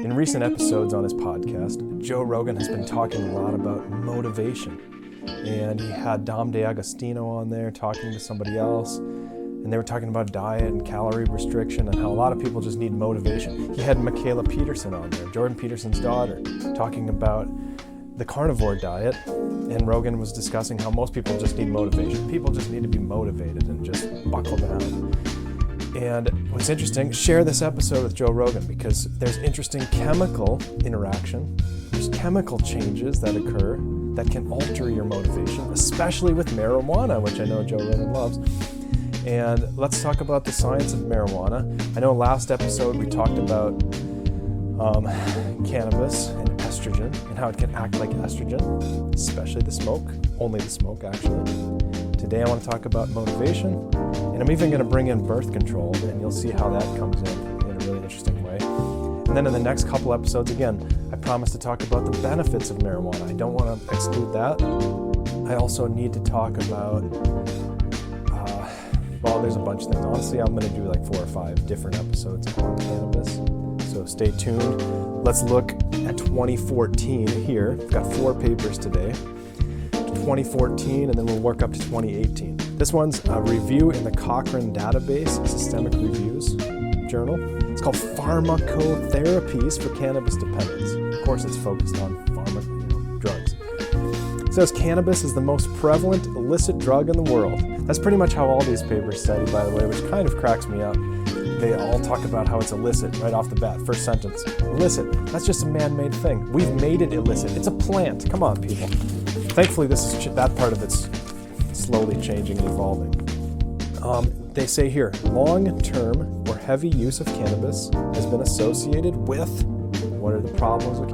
In recent episodes on his podcast, Joe Rogan has been talking a lot about motivation. And he had Dom DeAgostino on there talking to somebody else. And they were talking about diet and calorie restriction and how a lot of people just need motivation. He had Michaela Peterson on there, Jordan Peterson's daughter, talking about the carnivore diet. And Rogan was discussing how most people just need motivation. People just need to be motivated and just buckle down. And what's interesting, share this episode with Joe Rogan because there's interesting chemical interaction. There's chemical changes that occur that can alter your motivation, especially with marijuana, which I know Joe Rogan loves. And let's talk about the science of marijuana. I know last episode we talked about cannabis and estrogen and how it can act like estrogen, especially the smoke, only the smoke actually. Today I want to talk about motivation, and I'm even going to bring in birth control, and you'll see how that comes in a really interesting way. And then in the next couple episodes, again, I promise to talk about the benefits of marijuana. I don't want to exclude that. I also need to talk about, there's a bunch of things. Honestly, I'm going to do like 4 or 5 different episodes on cannabis. So stay tuned. Let's look at 2014 here. I've got 4 papers today. 2014, and then we'll work up to 2018. This one's a review in the Cochrane Database Systemic Reviews Journal. It's called Pharmacotherapies for Cannabis Dependence. Of course, it's focused on drugs. It says cannabis is the most prevalent illicit drug in the world. That's pretty much how all these papers study, by the way, which kind of cracks me up. They all talk about how it's illicit right off the bat. First sentence, illicit. That's just a man-made thing. We've made it illicit. It's a plant. Come on, people. Thankfully, that part of it's slowly changing and evolving. They say here, long-term or heavy use of cannabis has been associated with, what are the problems with